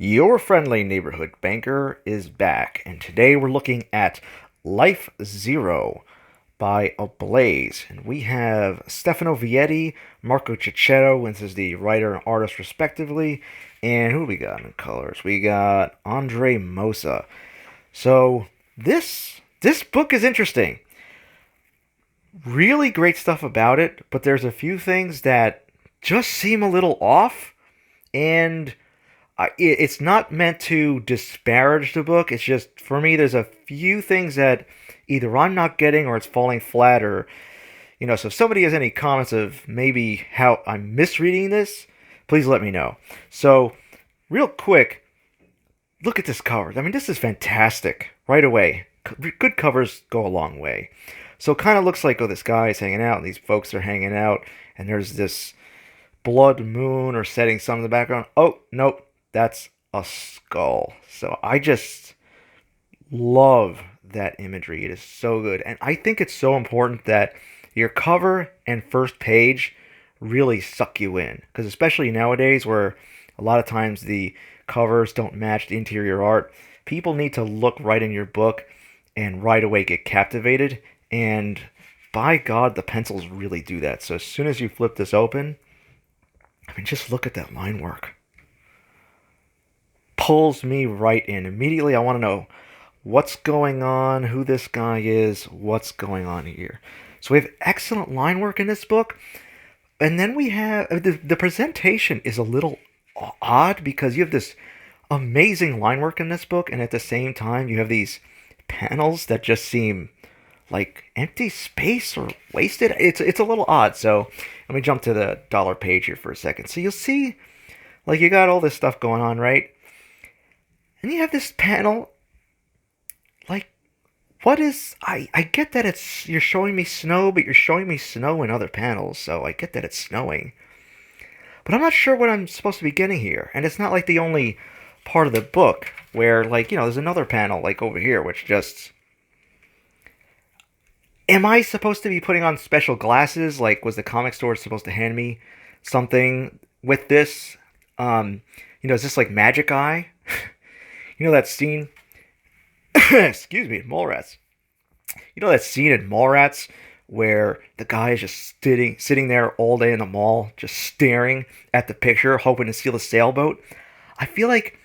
Your friendly neighborhood banker is back, and today we're looking at Life Zero by Ablaze. And we have Stefano Vietti, Marco Cicchetto, and this is the writer and artist respectively. And who we got in colors? We got Andre Mosa. So this book is interesting. Really great stuff about it, but there's a few things that just seem a little off, and it's not meant to disparage the book. It's just, for me, there's a few things that either I'm not getting or it's falling flat, or, so if somebody has any comments of maybe how I'm misreading this, please let me know. So, real quick, look at this cover. I mean, this is fantastic right away. Good covers go a long way. So it kind of looks like, oh, this guy is hanging out, and these folks are hanging out, and there's this blood moon or setting sun in the background. Oh, nope, that's a skull. So I just love that imagery. It is so good. And I think it's so important that your cover and first page really suck you in. Because especially nowadays where a lot of times the covers don't match the interior art, people need to look right in your book and right away get captivated. And by God, the pencils really do that. So as soon as you flip this open, I mean, just look at that line work. Pulls me right in. Immediately, I want to know what's going on, who this guy is, what's going on here. So we have excellent line work in this book. And then we have, the presentation is a little odd because you have this amazing line work in this book, and at the same time, you have these panels that just seem like empty space or wasted. It's a little odd. So let me jump to the dollar page here for a second. So you'll see, like, you got all this stuff going on, right? And you have this panel. Like, what is? I get that you're showing me snow, but you're showing me snow in other panels. So I get that it's snowing, but I'm not sure what I'm supposed to be getting here. And it's not like the only part of the book where, like, there's another panel like over here which just. Am I supposed to be putting on special glasses? Like, was the comic store supposed to hand me something with this? Is this like Magic Eye? That scene? Excuse me, Mallrats. That scene in Mallrats where the guy is just sitting there all day in the mall, just staring at the picture, hoping to steal a sailboat? I feel like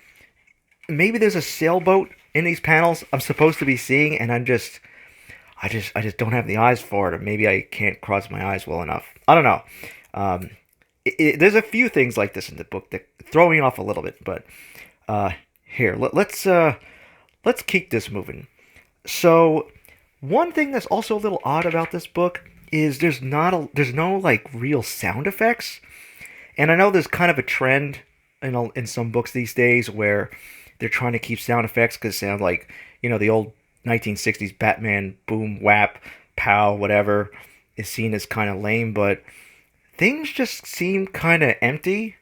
maybe there's a sailboat in these panels I'm supposed to be seeing, and I just don't have the eyes for it, or maybe I can't cross my eyes well enough. I don't know. There's a few things like this in the book that throw me off a little bit, but here, let's keep this moving. So, one thing that's also a little odd about this book is there's no like real sound effects, and I know there's kind of a trend in some books these days where they're trying to keep sound effects because it sounds like the old 1960s Batman boom whap pow whatever is seen as kind of lame, but things just seem kind of empty.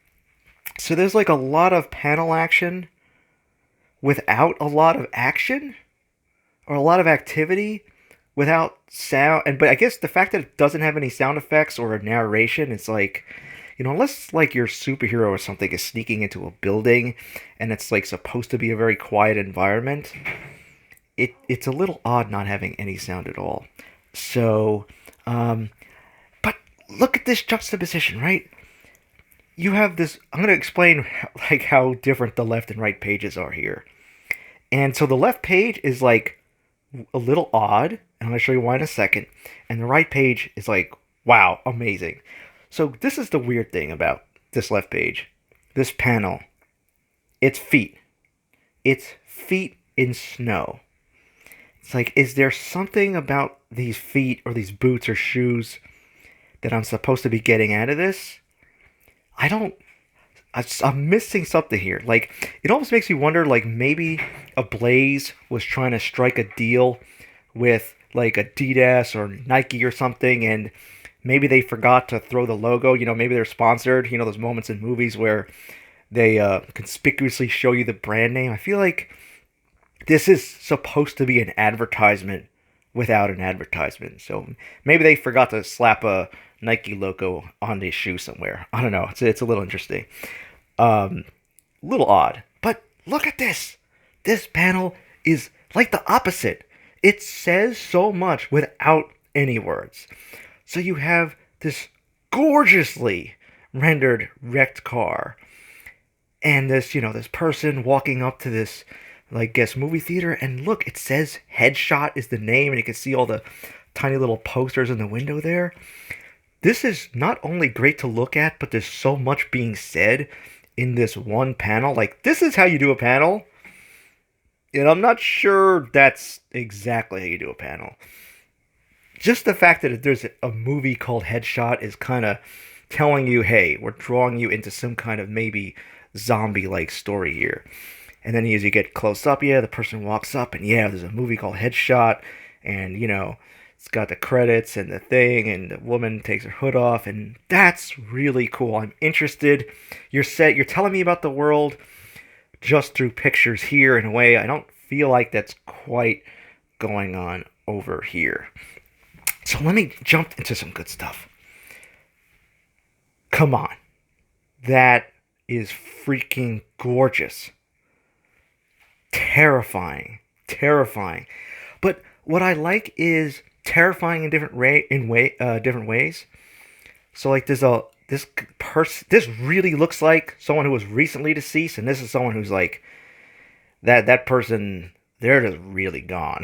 So there's like a lot of panel action without a lot of action, or a lot of activity without sound. But I guess the fact that it doesn't have any sound effects or a narration, it's like, unless like your superhero or something is sneaking into a building and it's like supposed to be a very quiet environment, it's a little odd not having any sound at all. So, but look at this juxtaposition, right? You have this. I'm going to explain how different the left and right pages are here. And so the left page is like a little odd, and I'm going to show you why in a second. And the right page is like, wow, amazing. So this is the weird thing about this left page. This panel, it's feet. It's feet in snow. It's like, is there something about these feet or these boots or shoes that I'm supposed to be getting out of this? I'm missing something here. Like, it almost makes me wonder, like, maybe Ablaze was trying to strike a deal with, like, Adidas or Nike or something, and maybe they forgot to throw the logo. Maybe they're sponsored. Those moments in movies where they conspicuously show you the brand name. I feel like this is supposed to be an advertisement without an advertisement. So maybe they forgot to slap a Nike logo on the shoe somewhere. I don't know. It's a little interesting. Little odd. But look at this. This panel is like the opposite. It says so much without any words. So you have this gorgeously rendered wrecked car, and this person walking up to this, like, guess movie theater, and look, it says Headshot is the name, and you can see all the tiny little posters in the window there. This is not only great to look at, but there's so much being said in this one panel. Like, this is how you do a panel. And I'm not sure that's exactly how you do a panel. Just the fact that there's a movie called Headshot is kind of telling you, hey, we're drawing you into some kind of maybe zombie-like story here. And then as you get close up, the person walks up, and there's a movie called Headshot, and it's got the credits and the thing, and the woman takes her hood off, and that's really cool. I'm interested. You're telling me about the world just through pictures here in a way I don't feel like that's quite going on over here. So let me jump into some good stuff. Come on. That is freaking gorgeous. Terrifying. Terrifying. But what I like is terrifying in different ways. So like this really looks like someone who was recently deceased, and this is someone who's like that person, they're just really gone.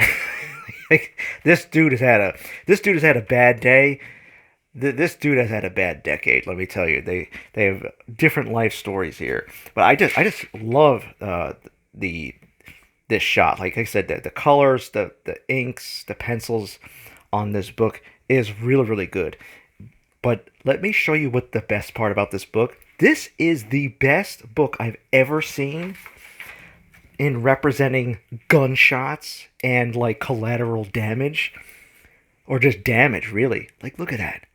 Like, this dude has had a bad day. This dude has had a bad decade. Let me tell you, they have different life stories here. But I just love this shot. Like I said, the colors, the inks, the pencils on this book is really, really good. But let me show you what the best part about this book. This is the best book I've ever seen in representing gunshots and like collateral damage, or just damage, really. Like, look at that.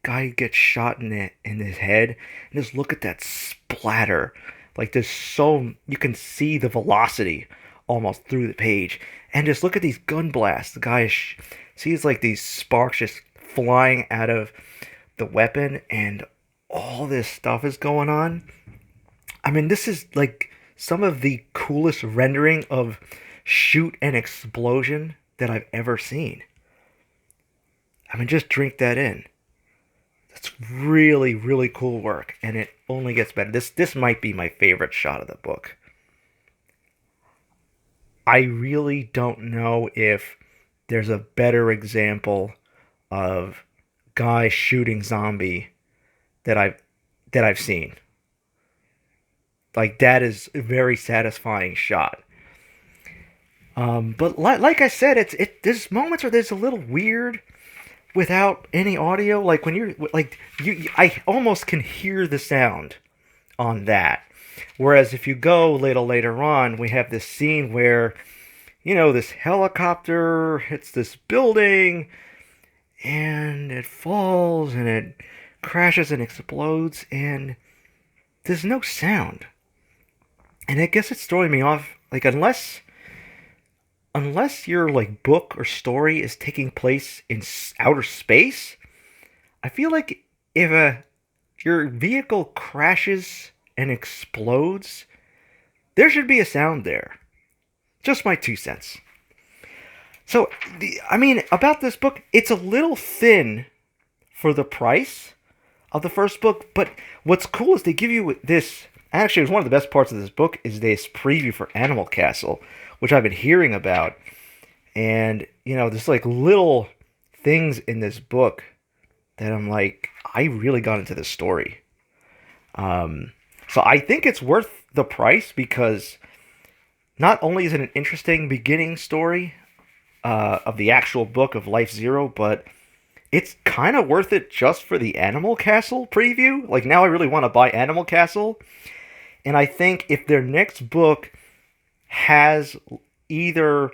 Guy gets shot in his head, and just look at that splatter. Like, you can see the velocity almost through the page. And just look at these gun blasts. The guy sees like these sparks just flying out of the weapon, and all this stuff is going on. I mean, this is like some of the coolest rendering of shoot and explosion that I've ever seen. I mean, just drink that in. That's really, really cool work, and it only gets better. This might be my favorite shot of the book. I really don't know if there's a better example of guy shooting zombie that I've seen. Like, that is a very satisfying shot. But like I said, there's moments where there's a little weird without any audio. Like when you're like I almost can hear the sound on that. Whereas if you go later on, we have this scene where this helicopter hits this building, and it falls, and it crashes and explodes, and there's no sound. And I guess it's throwing me off. Like, unless your like book or story is taking place in outer space, I feel like if your vehicle crashes and explodes, there should be a sound there. Just my 2 cents. So, about this book, it's a little thin for the price of the first book, but what's cool is they give you this. Actually, it was one of the best parts of this book is this preview for Animal Castle, which I've been hearing about. And, there's like little things in this book that I'm like, I really got into this story. So I think it's worth the price because not only is it an interesting beginning story of the actual book of Life Zero, but it's kind of worth it just for the Animal Castle preview. Like, now I really want to buy Animal Castle. And I think if their next book has either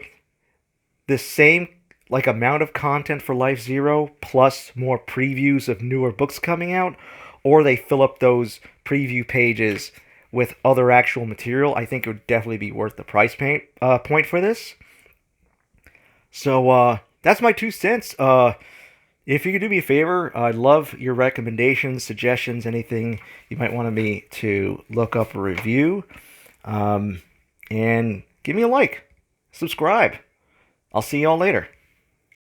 the same like amount of content for Life Zero plus more previews of newer books coming out, or they fill up those preview pages with other actual material, I think it would definitely be worth the price point for this. So that's my 2 cents. If you could do me a favor, I'd love your recommendations, suggestions, anything you might want me to look up or review. and give me a like, subscribe. I'll see y'all later.